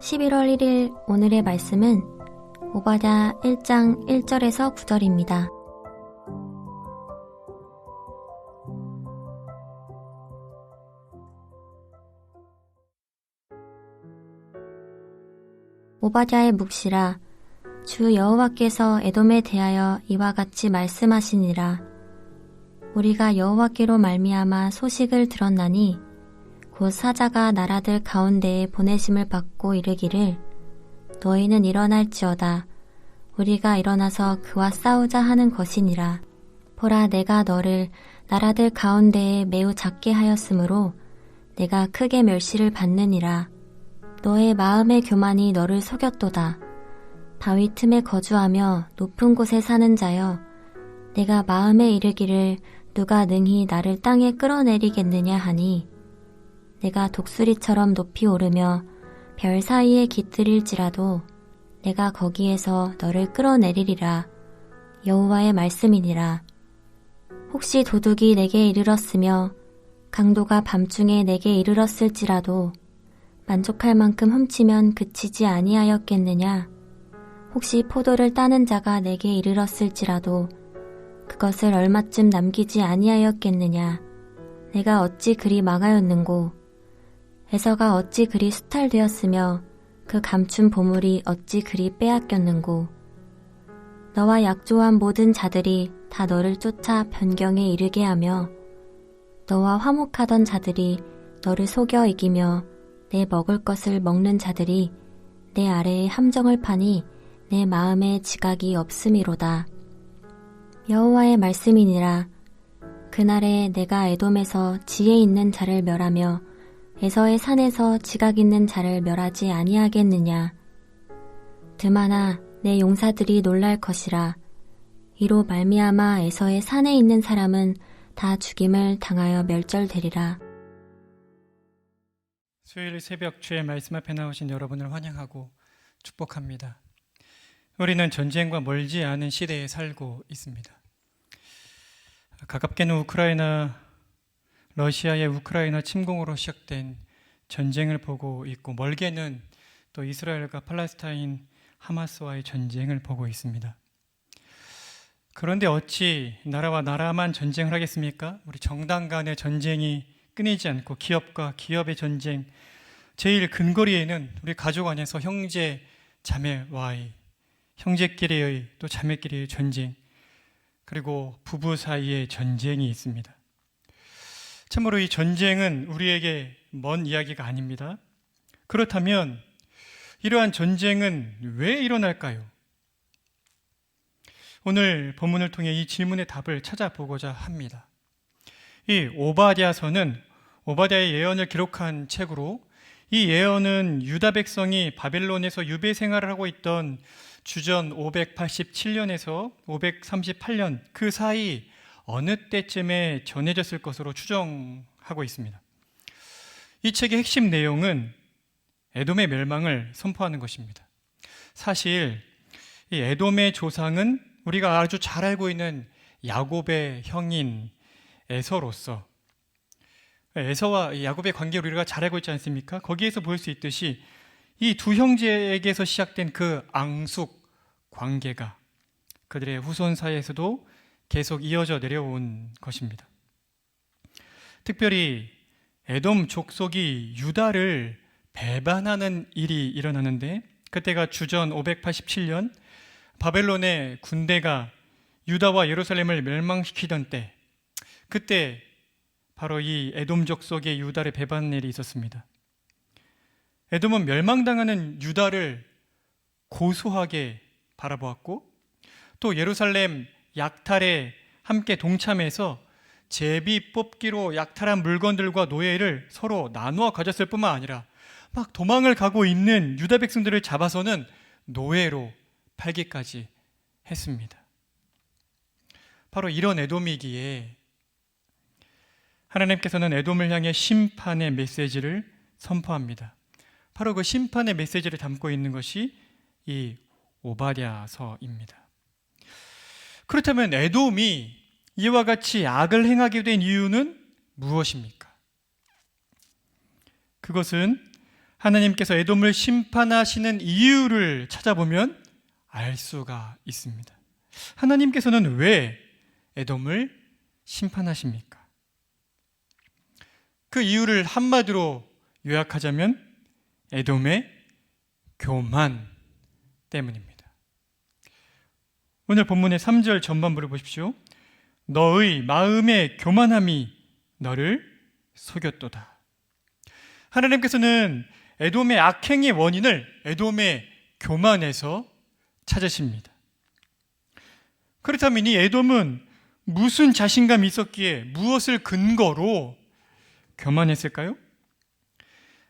11월 1일 오늘의 말씀은 오바댜 1장 1절에서 9절입니다. 오바댜의 묵시라. 주 여호와께서 에돔에 대하여 이와 같이 말씀하시니라. 우리가 여호와께로 말미암아 소식을 들었나니 곧 사자가 나라들 가운데에 보내심을 받고 이르기를 너희는 일어날지어다. 우리가 일어나서 그와 싸우자 하는 것이니라. 보라, 내가 너를 나라들 가운데에 매우 작게 하였으므로 내가 크게 멸시를 받느니라. 너의 마음의 교만이 너를 속였도다. 바위 틈에 거주하며 높은 곳에 사는 자여, 내가 마음에 이르기를 누가 능히 나를 땅에 끌어내리겠느냐 하니 내가 독수리처럼 높이 오르며 별 사이에 깃들일지라도 내가 거기에서 너를 끌어내리리라. 여호와의 말씀이니라. 혹시 도둑이 내게 이르렀으며 강도가 밤중에 내게 이르렀을지라도 만족할 만큼 훔치면 그치지 아니하였겠느냐. 혹시 포도를 따는 자가 내게 이르렀을지라도 그것을 얼마쯤 남기지 아니하였겠느냐. 내가 어찌 그리 망하였는고. 에서가 어찌 그리 수탈되었으며 그 감춘 보물이 어찌 그리 빼앗겼는고. 너와 약조한 모든 자들이 다 너를 쫓아 변경에 이르게 하며 너와 화목하던 자들이 너를 속여 이기며 내 먹을 것을 먹는 자들이 내 아래에 함정을 파니 내 마음에 지각이 없음이로다. 여호와의 말씀이니라. 그날에 내가 에돔에서 지혜 있는 자를 멸하며 에서의 산에서 지각 있는 자를 멸하지 아니하겠느냐. 드마나 내 용사들이 놀랄 것이라. 이로 말미암아 에서의 산에 있는 사람은 다 죽임을 당하여 멸절되리라. 수요일 새벽 주의 말씀 앞에 나오신 여러분을 환영하고 축복합니다. 우리는 전쟁과 멀지 않은 시대에 살고 있습니다. 가깝게는 러시아의 우크라이나 침공으로 시작된 전쟁을 보고 있고, 멀게는 또 이스라엘과 팔레스타인 하마스와의 전쟁을 보고 있습니다. 그런데 어찌 나라와 나라만 전쟁을 하겠습니까? 우리 정당 간의 전쟁이 끊이지 않고 기업과 기업의 전쟁, 제일 근거리에는 우리 가족 안에서 형제 자매와의, 형제끼리의 또 자매끼리의 전쟁, 그리고 부부 사이의 전쟁이 있습니다. 참으로 이 전쟁은 우리에게 먼 이야기가 아닙니다. 그렇다면 이러한 전쟁은 왜 일어날까요? 오늘 본문을 통해 이 질문의 답을 찾아보고자 합니다. 이 오바댜서는 오바댜의 예언을 기록한 책으로, 이 예언은 유다 백성이 바벨론에서 유배 생활을 하고 있던 주전 587년에서 538년 그 사이 어느 때쯤에 전해졌을 것으로 추정하고 있습니다. 이 책의 핵심 내용은 에돔의 멸망을 선포하는 것입니다. 사실 이 에돔의 조상은 우리가 아주 잘 알고 있는 야곱의 형인 에서로서, 에서와 야곱의 관계를 우리가 잘 알고 있지 않습니까? 거기에서 볼 수 있듯이 이 두 형제에게서 시작된 그 앙숙 관계가 그들의 후손 사이에서도 계속 이어져 내려온 것입니다. 특별히 에돔 족속이 유다를 배반하는 일이 일어나는데, 그때가 주전 587년 바벨론의 군대가 유다와 예루살렘을 멸망시키던 때, 그때 바로 이 에돔 족속의 유다를 배반하는 일이 있었습니다. 에돔은 멸망당하는 유다를 고소하게 바라보았고, 또 예루살렘 약탈에 함께 동참해서 제비 뽑기로 약탈한 물건들과 노예를 서로 나누어 가졌을 뿐만 아니라 막 도망을 가고 있는 유다 백성들을 잡아서는 노예로 팔기까지 했습니다. 바로 이런 에돔이기에 하나님께서는 에돔을 향해 심판의 메시지를 선포합니다. 바로 그 심판의 메시지를 담고 있는 것이 이 오바댜서입니다. 그렇다면 에돔이 이와 같이 악을 행하게 된 이유는 무엇입니까? 그것은 하나님께서 에돔을 심판하시는 이유를 찾아보면 알 수가 있습니다. 하나님께서는 왜 에돔을 심판하십니까? 그 이유를 한마디로 요약하자면 에돔의 교만 때문입니다. 오늘 본문의 3절 전반부를 보십시오. 너의 마음의 교만함이 너를 속였도다. 하나님께서는 에돔의 악행의 원인을 에돔의 교만에서 찾으십니다. 그렇다면 이 에돔은 무슨 자신감이 있었기에 무엇을 근거로 교만했을까요?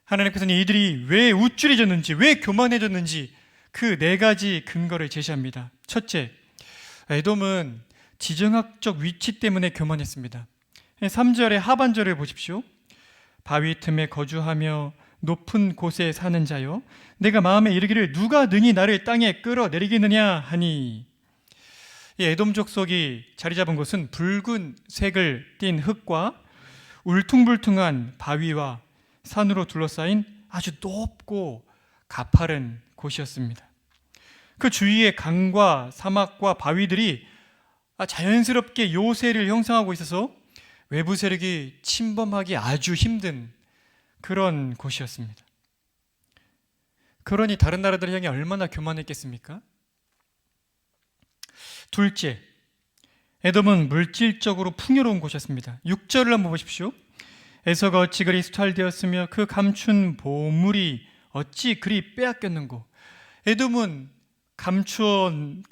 하나님께서는 이들이 왜 우쭐해졌는지, 왜 교만해졌는지 그 네 가지 근거를 제시합니다. 첫째, 에돔은 지정학적 위치 때문에 교만했습니다. 3절의 하반절을 보십시오. 바위 틈에 거주하며 높은 곳에 사는 자여, 내가 마음에 이르기를 누가 능히 나를 땅에 끌어내리겠느냐 하니. 이 에돔 족속이 자리 잡은 곳은 붉은색을 띤 흙과 울퉁불퉁한 바위와 산으로 둘러싸인 아주 높고 가파른 곳이었습니다. 그 주위에 강과 사막과 바위들이 자연스럽게 요새를 형성하고 있어서 외부 세력이 침범하기 아주 힘든 그런 곳이었습니다. 그러니 다른 나라들을 향해 얼마나 교만했겠습니까? 둘째, 에돔은 물질적으로 풍요로운 곳이었습니다. 6절을 한번 보십시오. 에서가 어찌 그리 수탈되었으며 그 감춘 보물이 어찌 그리 빼앗겼는고. 에돔은 감춘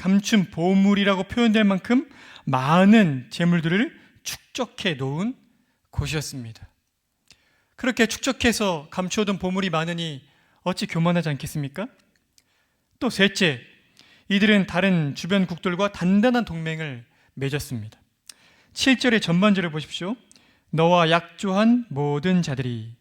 보물이라고 표현될 만큼 많은 재물들을 축적해 놓은 곳이었습니다. 그렇게 축적해서 감추어둔 보물이 많으니 어찌 교만하지 않겠습니까? 또 셋째, 이들은 다른 주변국들과 단단한 동맹을 맺었습니다. 7절의 전반절을 보십시오. 너와 약조한 모든 자들이.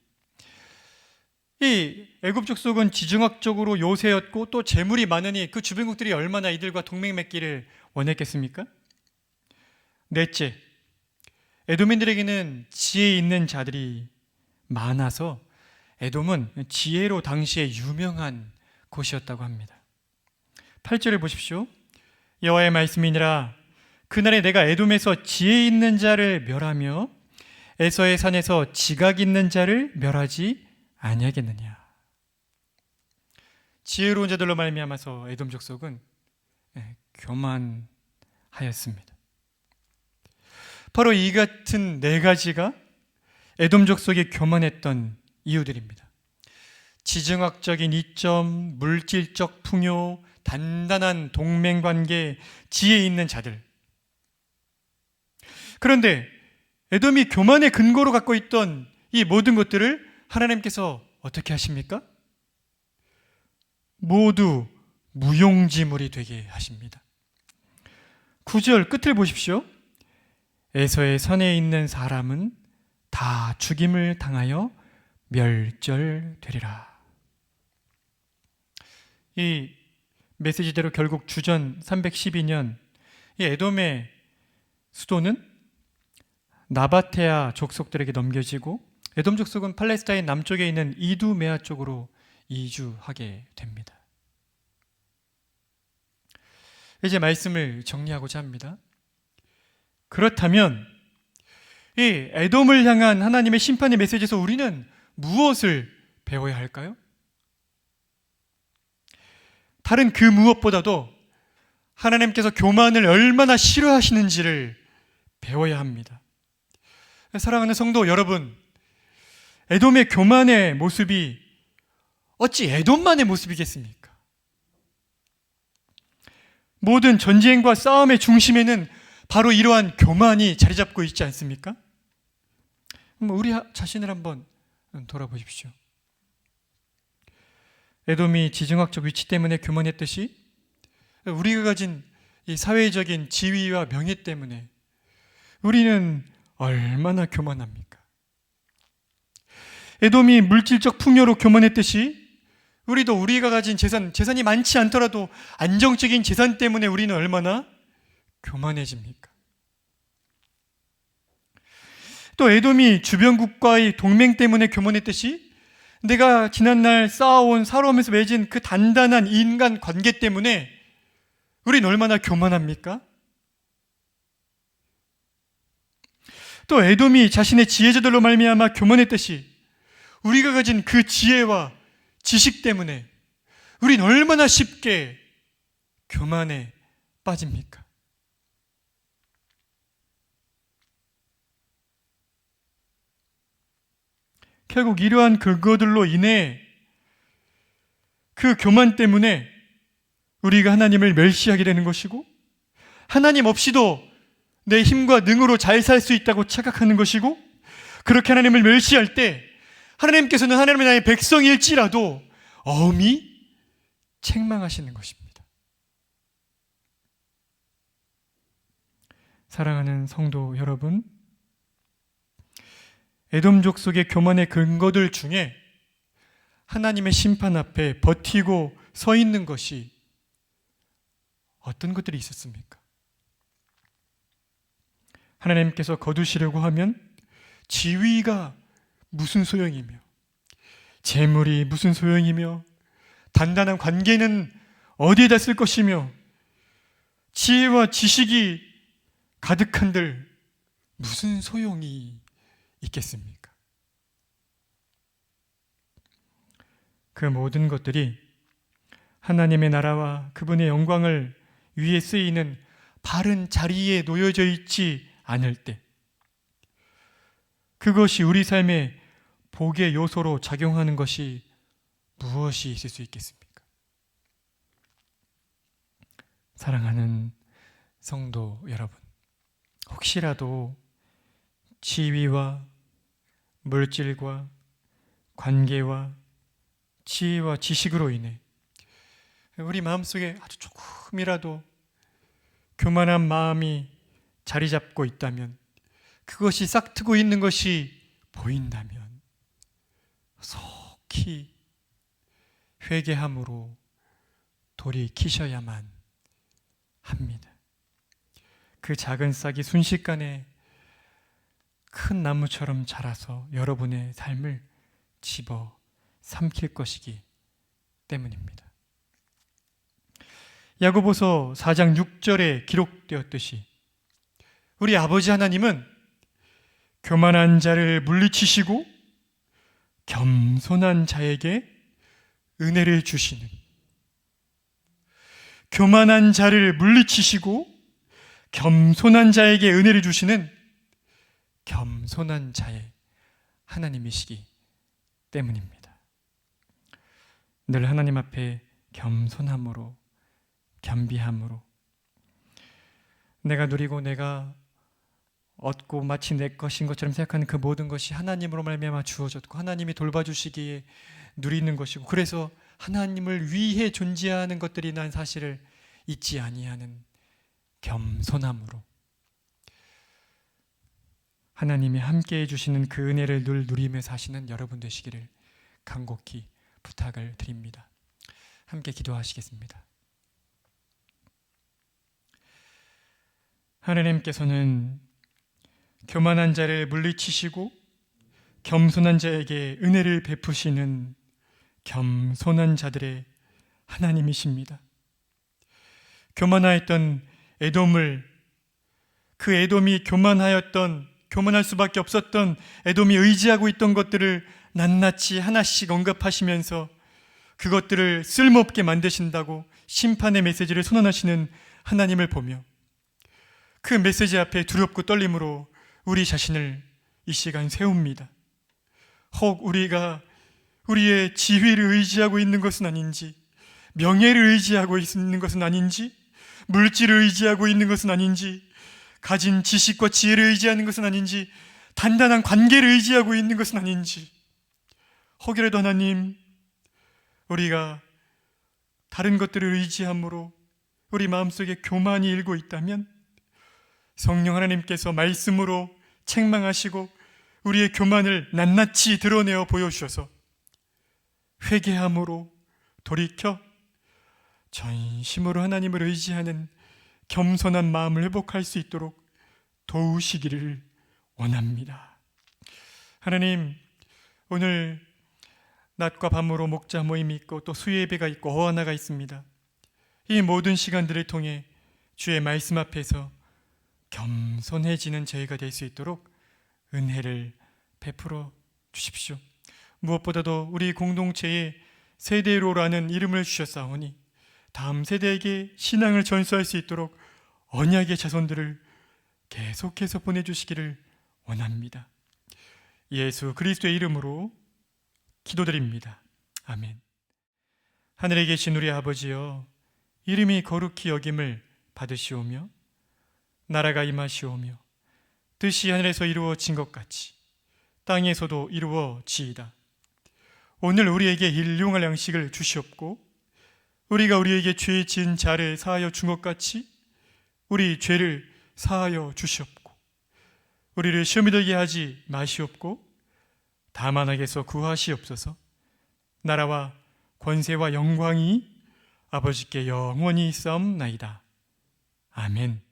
이 애굽 족속은 지정학적으로 요새였고 또 재물이 많으니 그 주변국들이 얼마나 이들과 동맹 맺기를 원했겠습니까? 넷째, 에돔인들에게는 지혜 있는 자들이 많아서 에돔은 지혜로 당시에 유명한 곳이었다고 합니다. 8절을 보십시오. 여호와의 말씀이니라 그날에 내가 에돔에서 지혜 있는 자를 멸하며 에서의 산에서 지각 있는 자를 멸하지 아니하겠느냐. 지혜로운 자들로 말미암아서 에돔 족속은 교만하였습니다. 바로 이 같은 네 가지가 에돔 족속이 교만했던 이유들입니다. 지정학적인 이점, 물질적 풍요, 단단한 동맹관계, 지혜 있는 자들. 그런데 에돔이 교만의 근거로 갖고 있던 이 모든 것들을 하나님께서 어떻게 하십니까? 모두 무용지물이 되게 하십니다. 9절 끝을 보십시오. 에서의 산에 있는 사람은 다 죽임을 당하여 멸절되리라. 이 메시지대로 결국 주전 312년 이 에돔의 수도는 나바테아 족속들에게 넘겨지고 에돔 족속은 팔레스타인 남쪽에 있는 이두메아 쪽으로 이주하게 됩니다. 이제 말씀을 정리하고자 합니다. 그렇다면 이 에돔을 향한 하나님의 심판의 메시지에서 우리는 무엇을 배워야 할까요? 다른 그 무엇보다도 하나님께서 교만을 얼마나 싫어하시는지를 배워야 합니다. 사랑하는 성도 여러분, 에돔의 교만의 모습이 어찌 에돔만의 모습이겠습니까? 모든 전쟁과 싸움의 중심에는 바로 이러한 교만이 자리 잡고 있지 않습니까? 우리 자신을 한번 돌아보십시오. 에돔이 지정학적 위치 때문에 교만했듯이 우리가 가진 이 사회적인 지위와 명예 때문에 우리는 얼마나 교만합니까? 에돔이 물질적 풍요로 교만했듯이 우리도 우리가 가진 재산이 많지 않더라도 안정적인 재산 때문에 우리는 얼마나 교만해집니까? 또 에돔이 주변국과의 동맹 때문에 교만했듯이 내가 지난날 쌓아온 살아오면서 맺은 그 단단한 인간 관계 때문에 우린 얼마나 교만합니까? 또 에돔이 자신의 지혜자들로 말미암아 교만했듯이 우리가 가진 그 지혜와 지식 때문에 우린 얼마나 쉽게 교만에 빠집니까? 결국 이러한 그것들로 인해 그 교만 때문에 우리가 하나님을 멸시하게 되는 것이고, 하나님 없이도 내 힘과 능으로 잘 살 수 있다고 착각하는 것이고, 그렇게 하나님을 멸시할 때 하나님께서는 하나님의 나의 백성일지라도 엄히 책망하시는 것입니다. 사랑하는 성도 여러분, 에돔족 속의 교만의 근거들 중에 하나님의 심판 앞에 버티고 서 있는 것이 어떤 것들이 있었습니까? 하나님께서 거두시려고 하면 지위가 무슨 소용이며, 재물이 무슨 소용이며, 단단한 관계는 어디에다 쓸 것이며, 지혜와 지식이 가득한들 무슨 소용이 있겠습니까? 그 모든 것들이 하나님의 나라와 그분의 영광을 위해 쓰이는 바른 자리에 놓여져 있지 않을 때, 그것이 우리 삶의 복의 요소로 작용하는 것이 무엇이 있을 수 있겠습니까? 사랑하는 성도 여러분, 혹시라도 지위와 물질과 관계와 지혜와 지식으로 인해 우리 마음속에 아주 조금이라도 교만한 마음이 자리 잡고 있다면, 그것이 싹트고 있는 것이 보인다면 속히 회개함으로 돌이키셔야만 합니다. 그 작은 싹이 순식간에 큰 나무처럼 자라서 여러분의 삶을 집어 삼킬 것이기 때문입니다. 야고보서 4장 6절에 기록되었듯이 우리 아버지 하나님은 교만한 자를 물리치시고 겸손한 자에게 은혜를 주시는, 교만한 자를 물리치시고 겸손한 자에게 은혜를 주시는 겸손한 자의 하나님이시기 때문입니다. 늘 하나님 앞에 겸손함으로, 겸비함으로, 내가 누리고 내가 얻고 마치 내 것인 것처럼 생각하는 그 모든 것이 하나님으로 말미암아 주어졌고 하나님이 돌봐주시기에 누리는 것이고, 그래서 하나님을 위해 존재하는 것들이란 사실을 잊지 아니하는 겸손함으로 하나님이 함께해 주시는 그 은혜를 늘 누리며 사시는 여러분 되시기를 간곡히 부탁을 드립니다. 함께 기도하시겠습니다. 하나님께서는 교만한 자를 물리치시고 겸손한 자에게 은혜를 베푸시는 겸손한 자들의 하나님이십니다. 교만하였던 에돔을, 그 에돔이 교만할 수밖에 없었던 에돔이 의지하고 있던 것들을 낱낱이 하나씩 언급하시면서 그것들을 쓸모없게 만드신다고 심판의 메시지를 선언하시는 하나님을 보며 그 메시지 앞에 두렵고 떨림으로 우리 자신을 이 시간 세웁니다. 혹 우리가 우리의 지위를 의지하고 있는 것은 아닌지, 명예를 의지하고 있는 것은 아닌지, 물질을 의지하고 있는 것은 아닌지, 가진 지식과 지혜를 의지하는 것은 아닌지, 단단한 관계를 의지하고 있는 것은 아닌지, 혹이라도 하나님, 우리가 다른 것들을 의지함으로 우리 마음속에 교만이 일고 있다면 성령 하나님께서 말씀으로 책망하시고 우리의 교만을 낱낱이 드러내어 보여주셔서 회개함으로 돌이켜 전심으로 하나님을 의지하는 겸손한 마음을 회복할 수 있도록 도우시기를 원합니다. 하나님, 오늘 낮과 밤으로 목자 모임이 있고 또 수요 예배가 있고 어하나가 있습니다. 이 모든 시간들을 통해 주의 말씀 앞에서 겸손해지는 저희가 될 수 있도록 은혜를 베풀어 주십시오. 무엇보다도 우리 공동체에 세대로라는 이름을 주셨사오니 다음 세대에게 신앙을 전수할 수 있도록 언약의 자손들을 계속해서 보내주시기를 원합니다. 예수 그리스도의 이름으로 기도드립니다. 아멘. 하늘에 계신 우리 아버지여, 이름이 거룩히 여김을 받으시오며 나라가 임하시오며 뜻이 하늘에서 이루어진 것 같이 땅에서도 이루어지이다. 오늘 우리에게 일용할 양식을 주시옵고 우리가 우리에게 죄 지은 자를 사하여 준 것 같이 우리 죄를 사하여 주시옵고 우리를 시험에 들게 하지 마시옵고 다만 악에서 구하시옵소서. 나라와 권세와 영광이 아버지께 영원히 있사옵나이다. 아멘.